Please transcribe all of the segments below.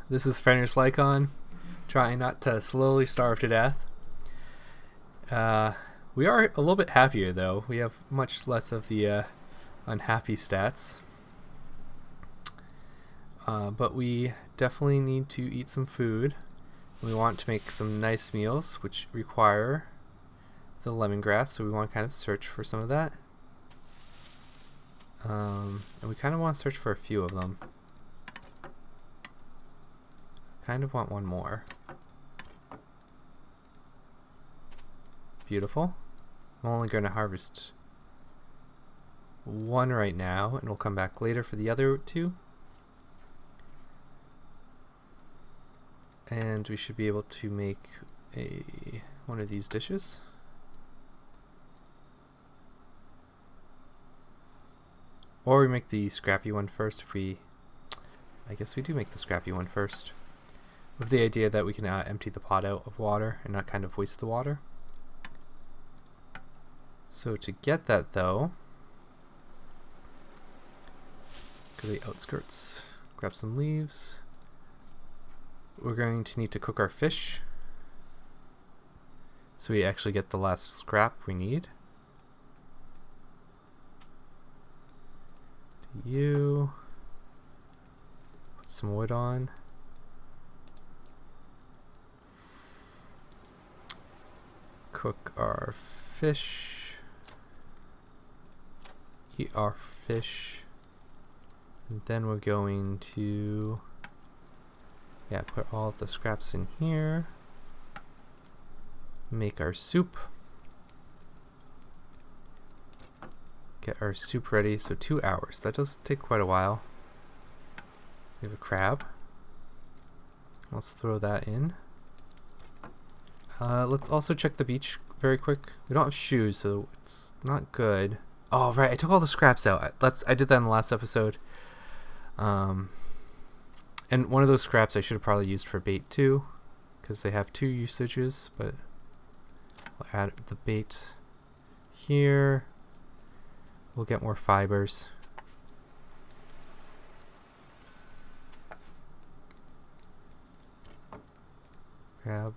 This is Fenris Lycon, trying not to slowly starve to death. We are a little bit happier though. We have much less of the unhappy stats. But we definitely need to eat some food. We want to make some nice meals, which require the lemongrass, so we want to kind of search for some of that. And we kind of want to search for a few of them. Kind of want one more. Beautiful. I'm only going to harvest one right now, and we'll come back later for the other two. And we should be able to make one of these dishes. Or we make the scrappy one first if we... I guess we do make the scrappy one first. With the idea that we can empty the pot out of water and not kind of waste the water. So to get that though, go to the outskirts, grab some leaves. We're going to need to cook our fish, so we actually get the last scrap we need. You put some wood on. Cook our fish. Eat our fish. And then we're going to put all of the scraps in here. Make our soup. Get our soup ready, so 2 hours. That does take quite a while. We have a crab. Let's throw that in. Let's also check the beach very quick. We don't have shoes, so it's not good. Oh, right, I took all the scraps out. I did that in the last episode. And one of those scraps I should have probably used for bait too, because they have 2 usages, but I'll add the bait here. We'll get more fibers. Grab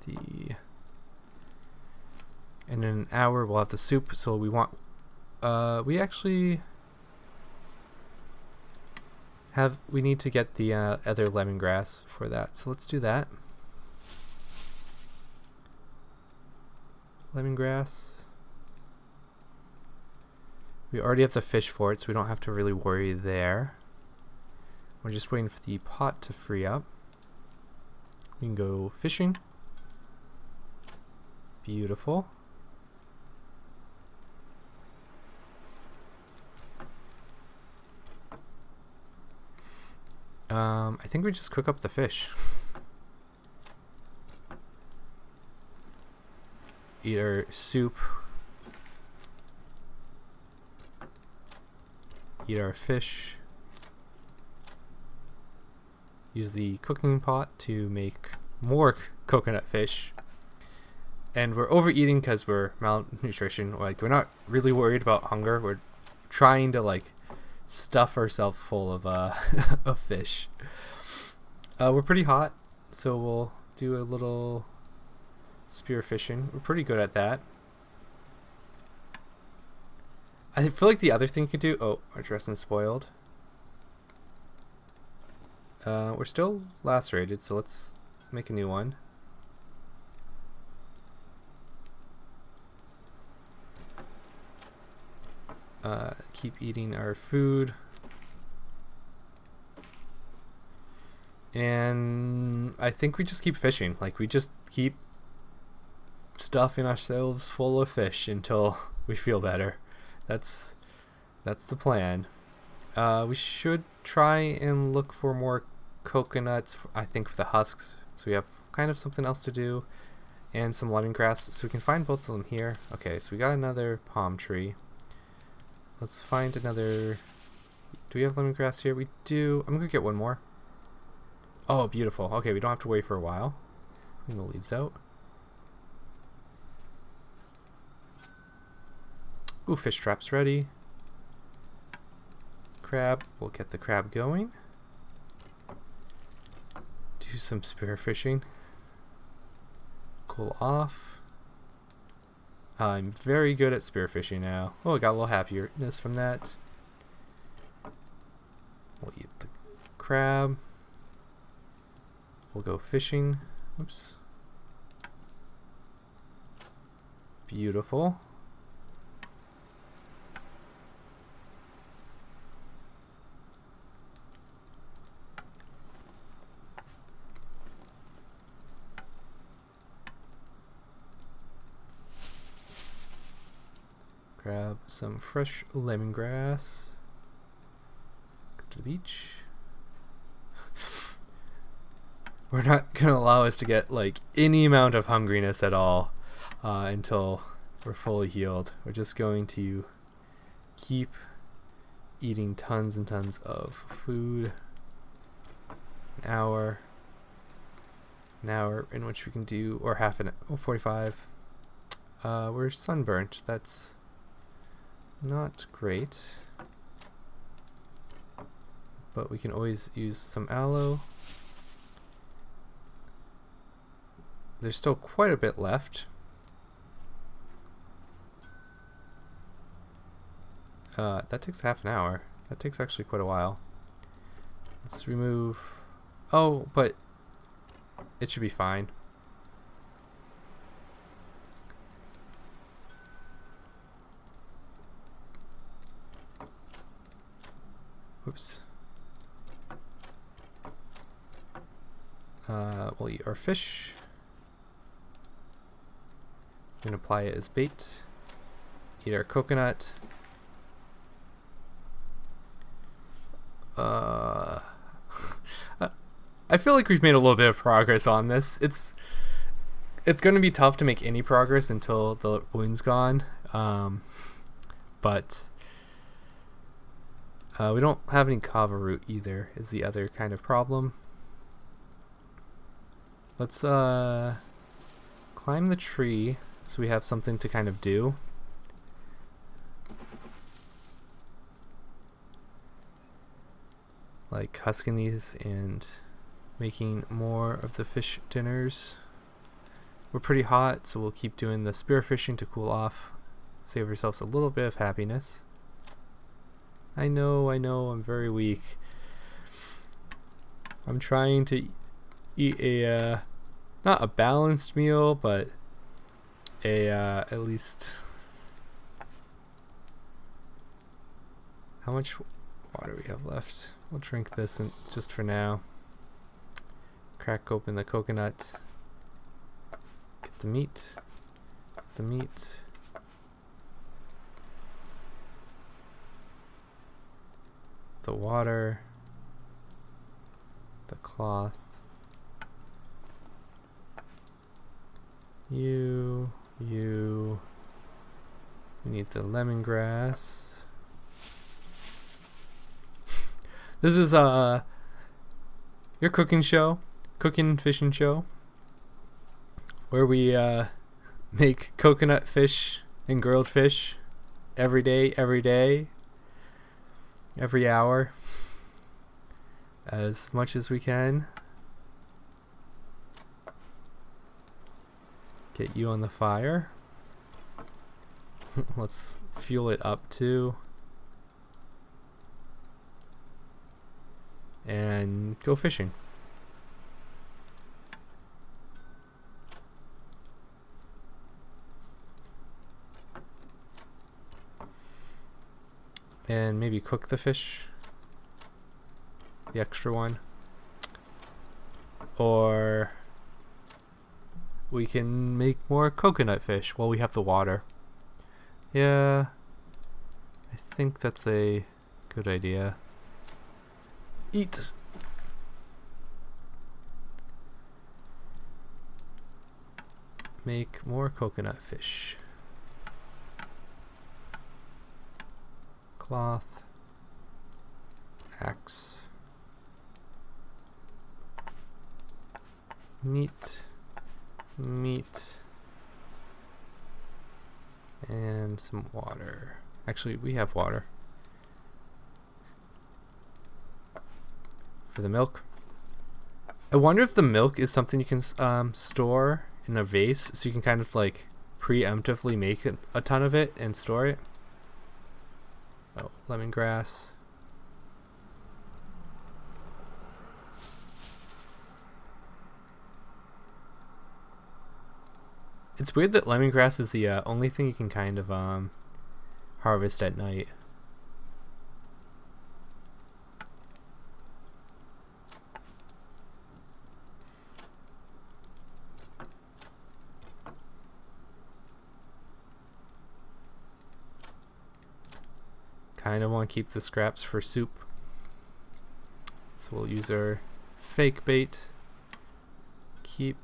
the... And in an hour we'll have the soup, so we want... we actually... we need to get the other lemongrass for that, so let's do that. Lemongrass. We already have the fish for it, so we don't have to really worry there. We're just waiting for the pot to free up. We can go fishing. Beautiful. I think we just cook up the fish. Eat our soup. Eat our fish. Use the cooking pot to make more coconut fish. And we're overeating because we're malnutrition. Like, we're not really worried about hunger. We're trying to like stuff ourselves full of of fish. We're pretty hot, so we'll do a little spear fishing. We're pretty good at that. I feel like the other thing you could do... Oh, our dressing spoiled. We're still lacerated, so let's make a new one. Keep eating our food. And I think we just keep fishing. Like, we just keep stuffing ourselves full of fish until we feel better. That's the plan. We should try and look for more coconuts, I think, for the husks. So we have kind of something else to do. And some lemongrass. So we can find both of them here. Okay, so we got another palm tree. Let's find another... Do we have lemongrass here? We do. I'm going to get one more. Oh, beautiful. Okay, we don't have to wait for a while. Bring the leaves out. Ooh, fish trap's ready. Crab. We'll get the crab going. do some spearfishing. Cool off. I'm very good at spearfishing now. Oh, I got a little happiness from that. We'll eat the crab. We'll go fishing. Oops. Beautiful. Grab some fresh lemongrass. Go to the beach. We're not going to allow us to get like any amount of hungriness at all until we're fully healed. We're just going to keep eating tons and tons of food. An hour in which we can do, or 45. We're sunburnt. That's not great, but we can always use some aloe. There's still quite a bit left. That takes half an hour. That takes actually quite a while. Let's remove... Oh, but it should be fine. Oops. We'll eat our fish. We can apply it as bait. Eat our coconut. I feel like we've made a little bit of progress on this. It's going to be tough to make any progress until the wound's gone. But we don't have any kava root either, is the other kind of problem. Let's climb the tree so we have something to kind of do. Like husking these and making more of the fish dinners. We're pretty hot, so we'll keep doing the spearfishing to cool off. Save ourselves a little bit of happiness. I know, I'm very weak. I'm trying to eat a, not a balanced meal, but a, at least... How much water we have left? We'll drink this just for now. Crack open the coconut. Get the meat. The water, the cloth, we need the lemongrass. This is your cooking and fishing show, where we make coconut fish and grilled fish every day, every hour, as much as we can. Get you on the fire. Let's fuel it up too. And go fishing. And maybe cook the fish, the extra one, or we can make more coconut fish while we have the water. Yeah, I think that's a good idea. Eat. Make more coconut fish. Cloth, axe, meat, and some water. Actually, we have water. For the milk. I wonder if the milk is something you can store in a vase, so you can kind of like preemptively make a ton of it and store it. Oh, lemongrass. It's weird that lemongrass is the only thing you can kind of harvest at night. Kind of want to keep the scraps for soup. So we'll use our fake bait. Keep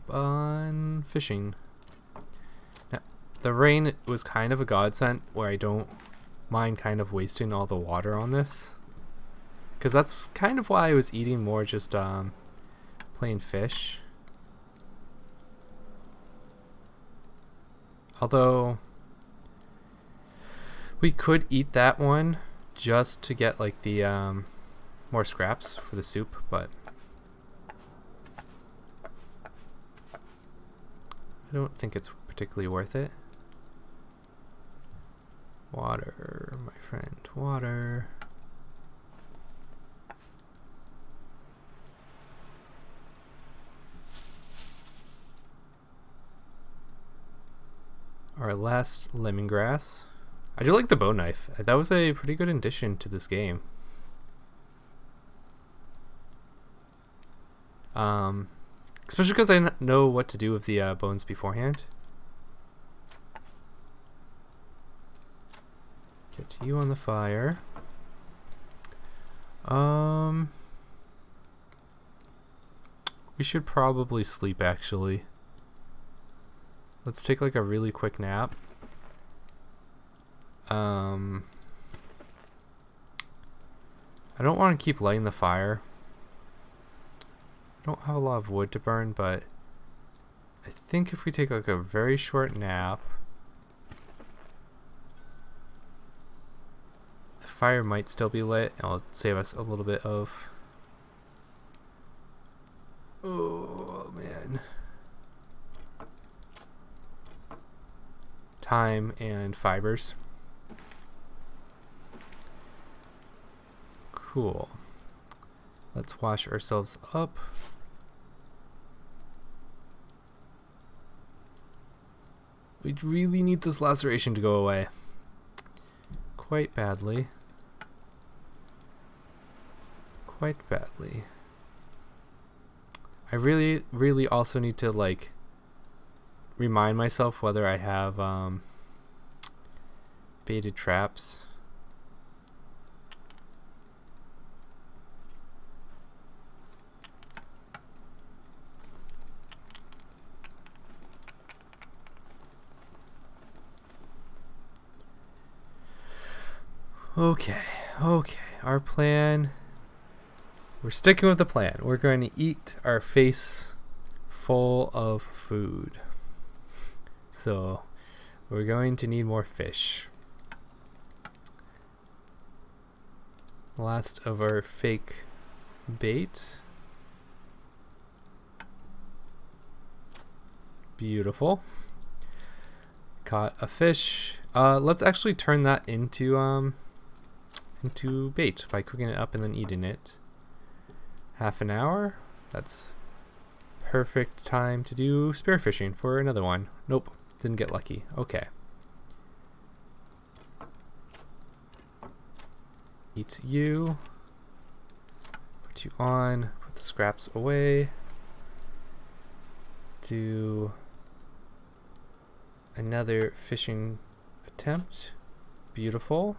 on fishing. Now, the rain was kind of a godsend where I don't mind kind of wasting all the water on this. Because that's kind of why I was eating more just plain fish. Although we could eat that one just to get like the more scraps for the soup, but I don't think it's particularly worth it. Water, my friend, water. Our last lemongrass. I do like the bow knife. That was a pretty good addition to this game. Especially because I know what to do with the bones beforehand. Get you on the fire. We should probably sleep, actually. Let's take like a really quick nap. I don't want to keep lighting the fire. I don't have a lot of wood to burn, but I think if we take like a very short nap, the fire might still be lit and it'll save us a little bit of... Oh man. Time and fibers. Cool. Let's wash ourselves up. We really need this laceration to go away. Quite badly. Quite badly. I really also need to like remind myself whether I have baited traps. Okay, our plan. We're sticking with the plan. We're going to eat our face full of food. So, we're going to need more fish. Last of our fake bait. Beautiful. Caught a fish. Let's actually turn that into bait by cooking it up and then eating it. Half an hour. That's perfect time to do spearfishing for another one. Nope, didn't get lucky. Okay. Eat you. Put you on. Put the scraps away. Do another fishing attempt. Beautiful.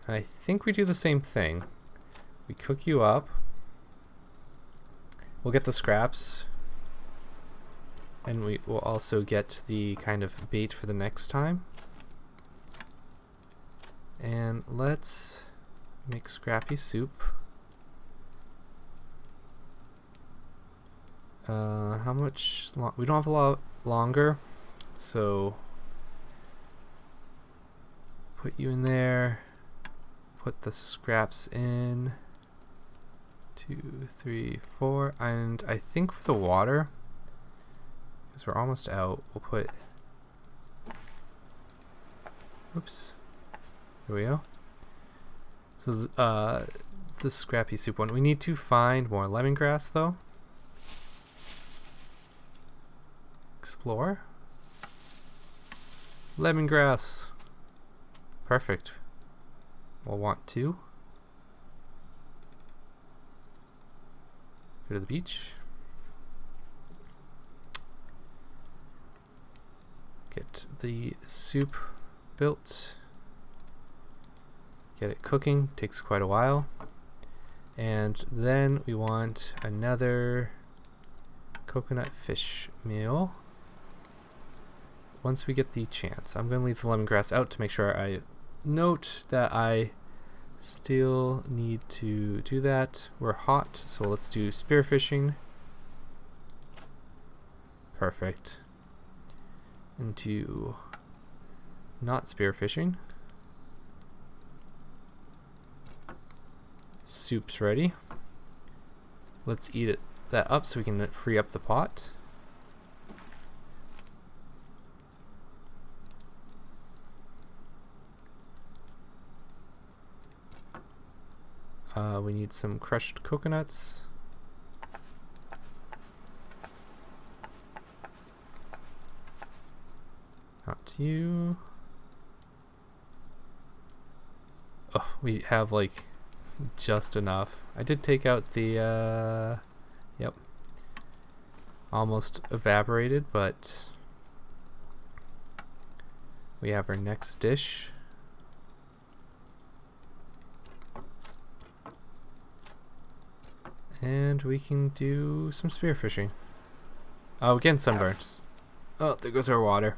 And I think we do the same thing. We cook you up. We'll get the scraps. And we will also get the kind of bait for the next time. And let's make scrappy soup. How much we don't have a lot longer, so put you in there, put the scraps in. 2, 3, 4, and I think for the water, because we're almost out, we'll put, oops, here we go. So the scrappy soup one, we need to find more lemongrass though. Explore. Lemongrass. Perfect. We'll want to go to the beach. Get the soup built. Get it cooking. Takes quite a while. And then we want another coconut fish meal. Once we get the chance. I'm going to leave the lemongrass out to make sure I note that I still need to do that. We're hot, so let's do spearfishing. Perfect. Into not spearfishing. Soup's ready. Let's eat that up so we can free up the pot. We need some crushed coconuts. Not you. Oh, we have like just enough. I did take out the yep. Almost evaporated, but we have our next dish. And we can do some spearfishing. Oh, again, sunburns. Oh, there goes our water.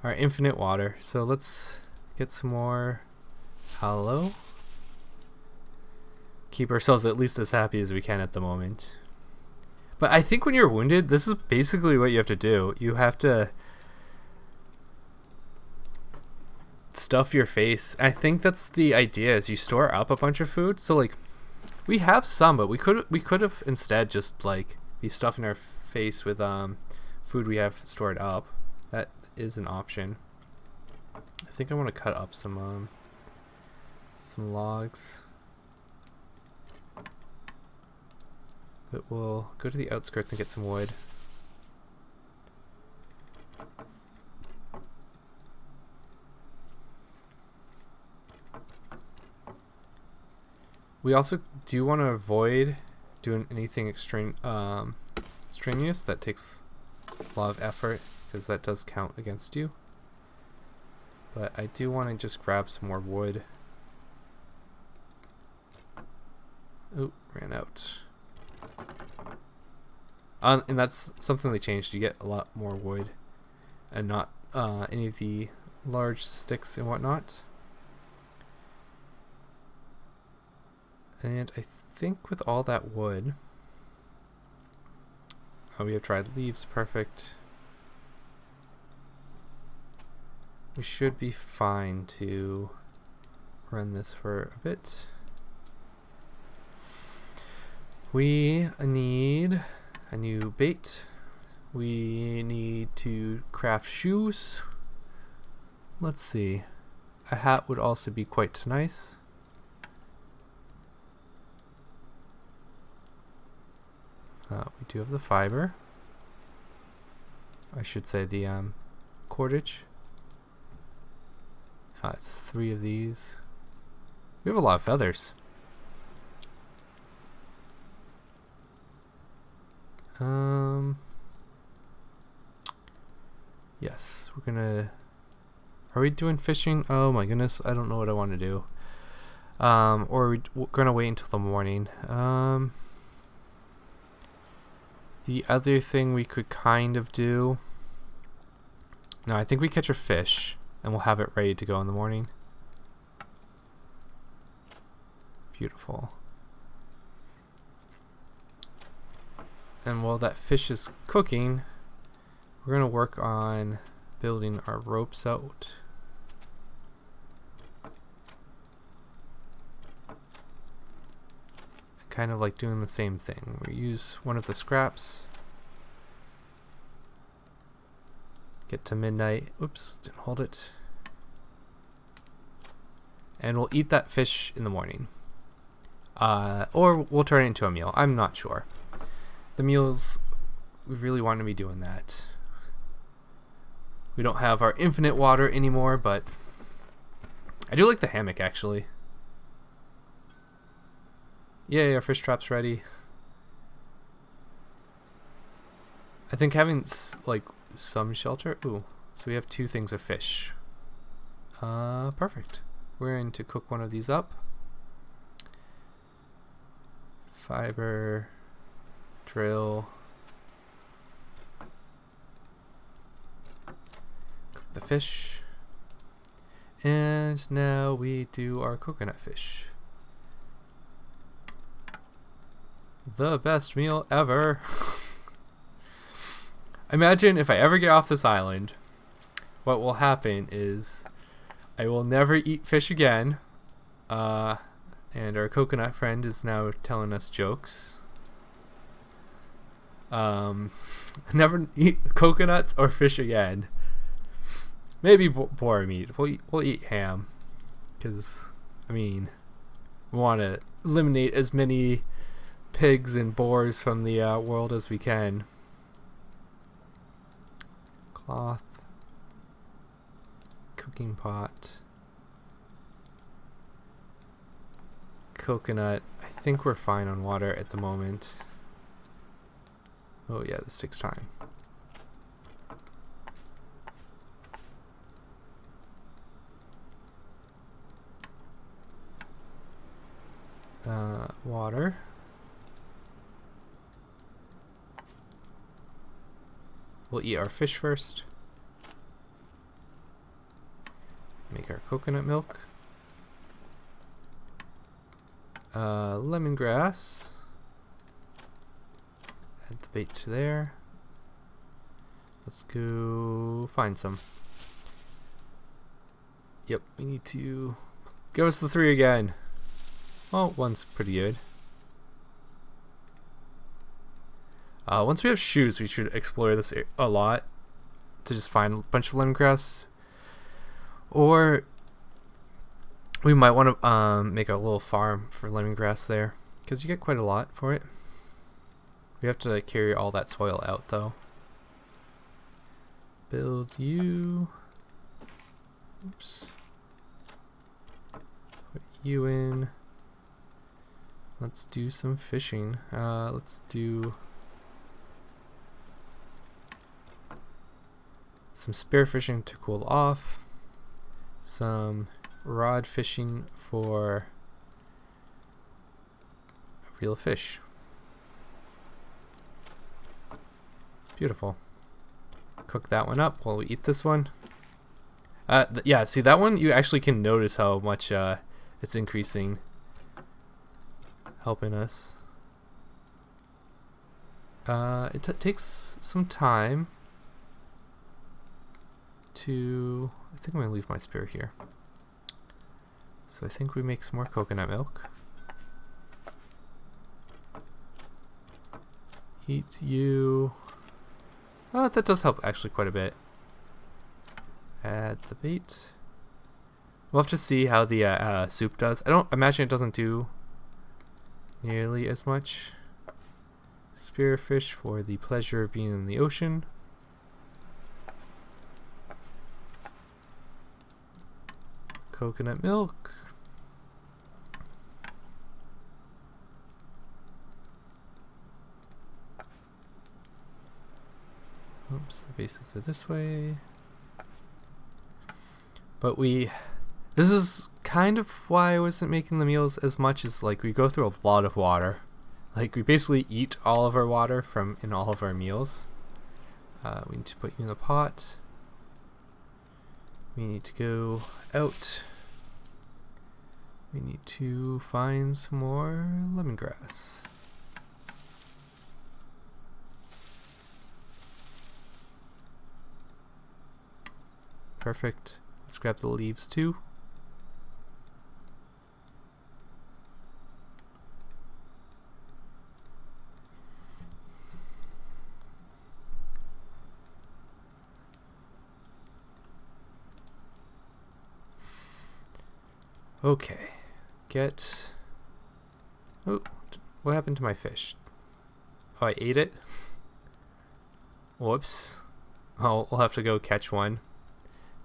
Our infinite water. So let's get some more aloe. Keep ourselves at least as happy as we can at the moment. But I think when you're wounded, this is basically what you have to do. You have to stuff your face. I think that's the idea, is you store up a bunch of food. So like, we have some, but we could have instead just like be stuffing our face with food we have stored up. That is an option. I think I want to cut up some logs. But we'll go to the outskirts and get some wood. We also do want to avoid doing anything strenuous that takes a lot of effort, because that does count against you. But I do want to just grab some more wood. Oh, ran out. And that's something they changed. You get a lot more wood and not any of the large sticks and whatnot. And I think with all that wood, we have dried leaves, perfect. We should be fine to run this for a bit. We need a new bait. We need to craft shoes. Let's see. A hat would also be quite nice. We do have the fiber. I should say the cordage. It's 3 of these. We have a lot of feathers. Yes, we're gonna. Are we doing fishing? Oh my goodness, I don't know what I want to do. Or we're gonna wait until the morning. The other thing we could kind of do. No, I think we catch a fish and we'll have it ready to go in the morning. Beautiful. And while that fish is cooking, we're going to work on building our ropes out. kind of like doing the same thing. We use one of the scraps. Get to midnight. Oops, didn't hold it. And we'll eat that fish in the morning. Or we'll turn it into a meal. I'm not sure. The meals, we really want to be doing that. We don't have our infinite water anymore, but I do like the hammock actually. Yay, our fish trap's ready. I think having like some shelter. Ooh, so we have 2 things of fish. Perfect. We're going to cook one of these up. Fiber, drill. Cook the fish. And now we do our coconut fish. The best meal ever. Imagine if I ever get off this island, what will happen is I will never eat fish again. And our coconut friend is now telling us jokes. Never eat coconuts or fish again. Maybe boar meat. We'll eat ham. Because, I mean, we want to eliminate as many pigs and boars from the world as we can. Cloth. Cooking pot. Coconut. I think we're fine on water at the moment. Oh yeah, this takes time. Water. We'll eat our fish first. Make our coconut milk. Lemongrass. Add the bait to there. Let's go find some. Yep, we need to give us the 3 again. Well, one's pretty good. Once we have shoes, we should explore this a lot to just find a bunch of lemongrass. Or we might want to make a little farm for lemongrass there, because you get quite a lot for it. We have to carry all that soil out though. Build you. Oops. Put you in. Let's do some fishing. Let's do some spear fishing to cool off. Some rod fishing for a real fish. Beautiful. Cook that one up while we eat this one. Yeah, see that one, you actually can notice how much it's increasing, helping us. It takes some time to... I think I'm going to leave my spear here. So I think we make some more coconut milk. Eat you. Oh, that does help actually quite a bit. Add the bait. We'll have to see how the soup does. I don't imagine it doesn't do nearly as much. Spearfish for the pleasure of being in the ocean. Coconut milk. Oops, the bases are this way. But this is kind of why I wasn't making the meals as much as, like, we go through a lot of water. Like, we basically eat all of our water from in all of our meals. We need to put you in the pot. We need to go out. We need to find some more lemongrass. Perfect. Let's grab the leaves too. Okay. Get... Oh, what happened to my fish? Oh, I ate it? Whoops. Oh, we'll have to go catch one.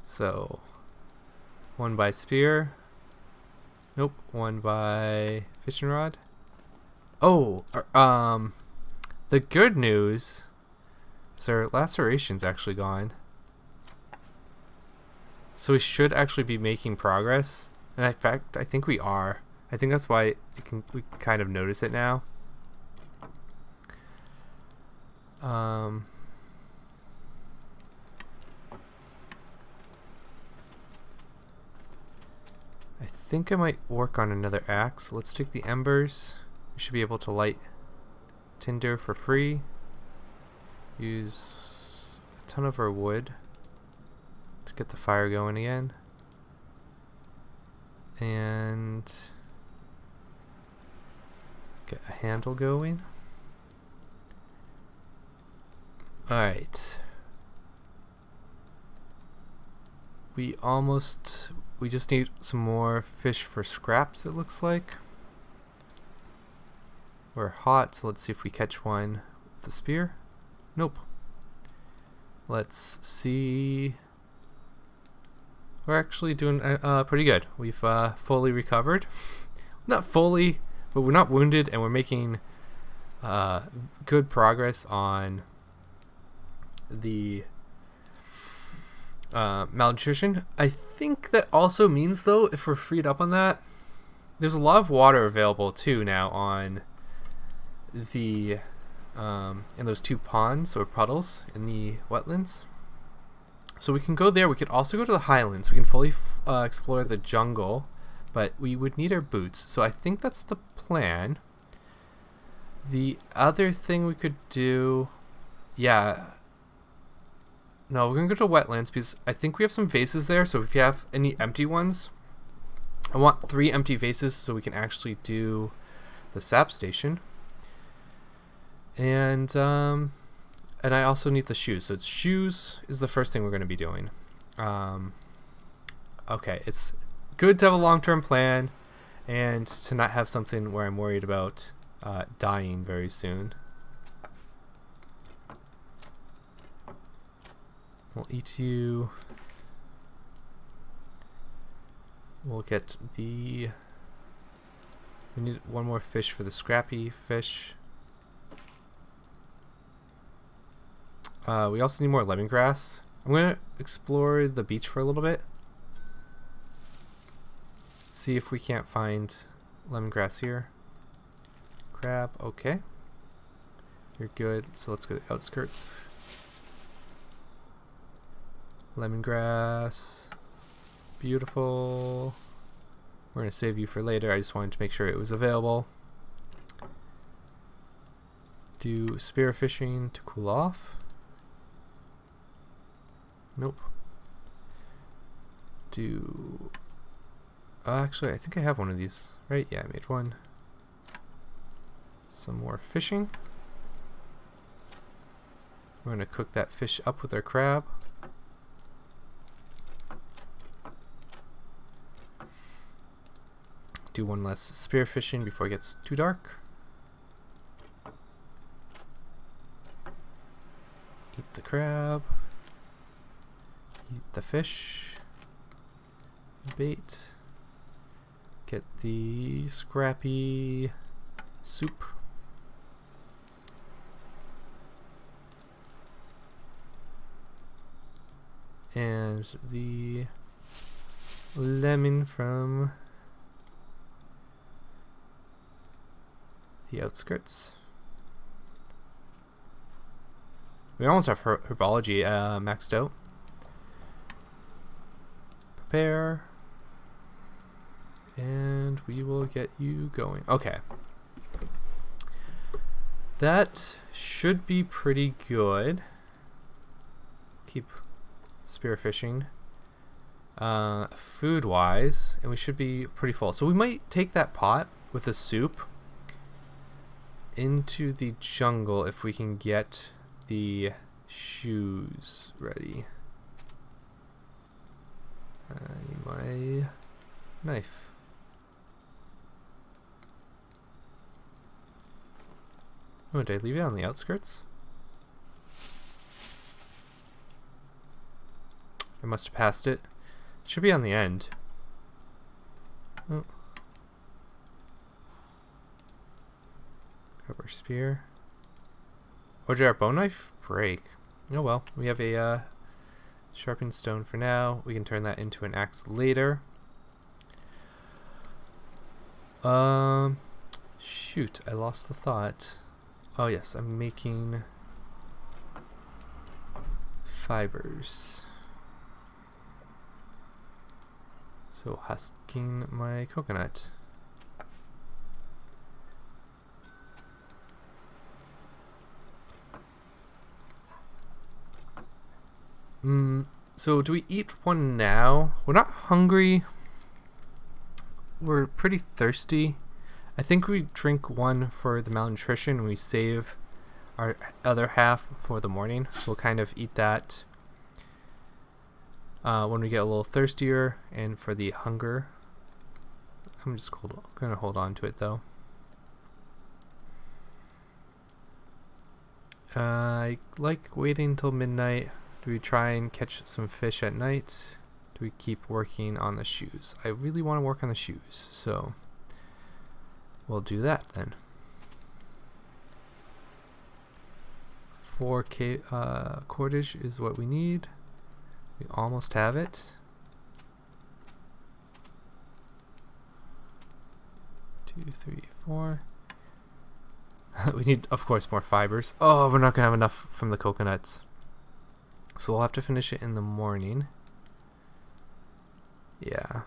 So, one by spear. Nope, one by fishing rod. Oh, the good news is our laceration's actually gone. So we should actually be making progress. And in fact, I think we are. I think that's why we can kind of notice it now. I think I might work on another axe. Let's take the embers. We should be able to light tinder for free. Use a ton of our wood to get the fire going again. And get a handle going. Alright. We just need some more fish for scraps, it looks like. We're hot, so let's see if we catch one with the spear. Nope. Let's see. We're actually doing pretty good. We've fully recovered. Not fully, but we're not wounded, and we're making good progress on the malnutrition. I think that also means, though, if we're freed up on that, there's a lot of water available too now on the in those two ponds or puddles in the wetlands. So we can go there. We could also go to the highlands. We can fully explore the jungle, but we would need our boots. So I think that's the plan. The other thing we could do, yeah. No, we're going to go to wetlands because I think we have some vases there. So if you have any empty ones, I want 3 empty vases so we can actually do the sap station. And I also need the shoes. So shoes is the first thing we're going to be doing. Okay, it's good to have a long-term plan and to not have something where I'm worried about dying very soon. We'll eat you. We'll get the... We need one more fish for the scrappy fish. We also need more lemongrass. I'm going to explore the beach for a little bit. See if we can't find lemongrass here. Crab, okay. You're good, so let's go to the outskirts. Lemongrass. Beautiful. We're going to save you for later. I just wanted to make sure it was available. Do spear fishing to cool off. Nope. Do... actually, I think I have one of these, right? Yeah, I made one. Some more fishing. We're going to cook that fish up with our crab. Do one less spear fishing before it gets too dark. Eat the crab. Eat the fish. Bait. Get the scrappy soup. And the lemon from the outskirts. We almost have herbology maxed out. Prepare. And we will get you going. Okay. That should be pretty good. Keep spearfishing. Food wise, and we should be pretty full. So we might take that pot with the soup into the jungle if we can get the shoes ready. I need my knife. Oh, did I leave it on the outskirts? I must have passed it. It should be on the end. Oh. Grab our spear. Or did our bone knife break? Oh well, we have a sharpened stone for now. We can turn that into an axe later. Shoot, I lost the thought. Oh yes, I'm making fibers. So husking my coconut. So do we eat one now? We're not hungry. We're pretty thirsty. I think we drink one for the malnutrition and we save our other half for the morning. So we'll kind of eat that when we get a little thirstier, and for the hunger. I'm just gonna hold on to it though. I like waiting until midnight. Do we try and catch some fish at night? Do we keep working on the shoes? I really want to work on the shoes, so we'll do that then. 4K cordage is what we need. We almost have it. 2, 3, 4. We need, of course, more fibers. Oh, we're not gonna have enough from the coconuts. So we'll have to finish it in the morning. Yeah.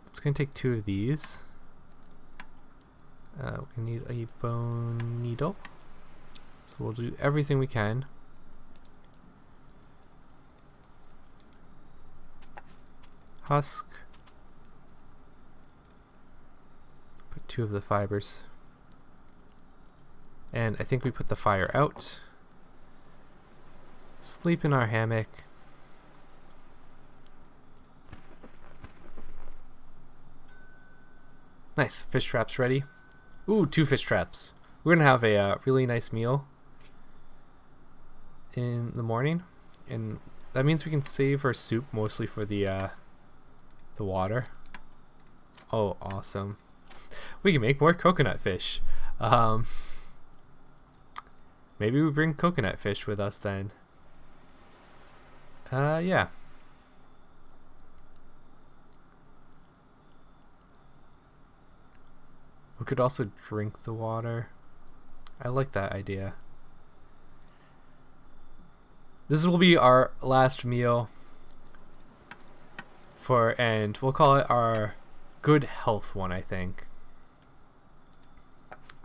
It's gonna take 2 of these. We need a bone needle. So we'll do everything we can. Husk. Put 2 of the fibers. And I think we put the fire out. Sleep in our hammock. Nice, fish traps ready. Ooh, 2 fish traps. We're gonna have a really nice meal in the morning, and that means we can save our soup mostly for the water. Oh, awesome! We can make more coconut fish. Maybe we bring coconut fish with us then. Yeah. We could also drink the water. I like that idea. This will be our last meal and we'll call it our good health one, I think.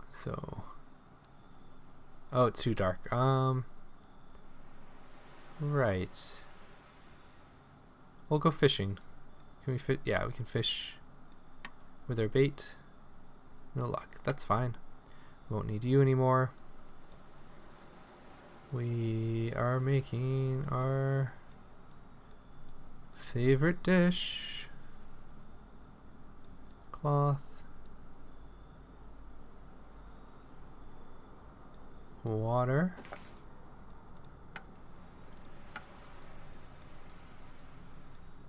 So, oh, it's too dark. Right. We'll go fishing. Can we fit? Yeah, we can fish with our bait. No luck. That's fine. We won't need you anymore. We are making our favorite dish. Cloth. Water.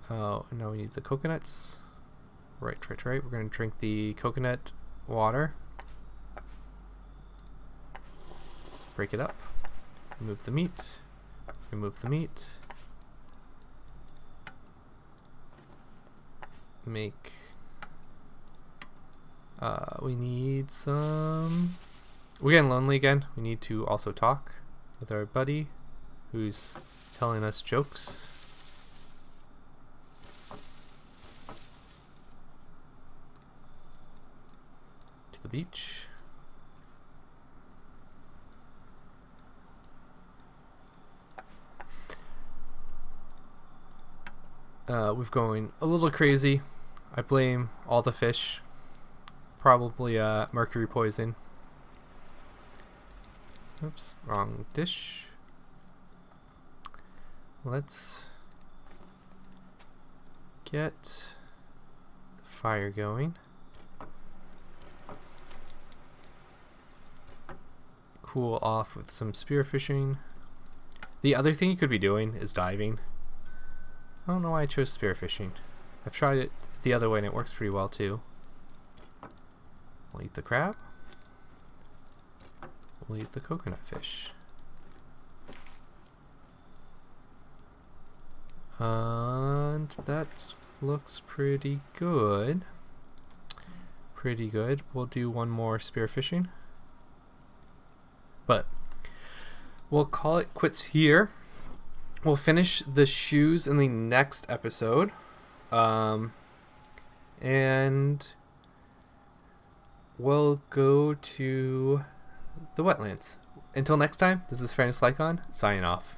Oh, now we need the coconuts. Right. We're going to drink the coconut water. Break it up. Remove the meat. Remove the meat. Make... we need some... We're getting lonely again. We need to also talk with our buddy who's telling us jokes. To the beach. We've going a little crazy. I blame all the fish. Probably mercury poison. Oops, wrong dish. Let's get the fire going. cool off with some spearfishing. The other thing you could be doing is diving. I don't know why I chose spearfishing. I've tried it the other way and it works pretty well too. We'll eat the crab. We'll eat the coconut fish. And that looks pretty good. Pretty good. We'll do one more spearfishing. But we'll call it quits here. We'll finish the shoes in the next episode. And we'll go to the wetlands. Until next time, this is Fairness Lycon, signing off.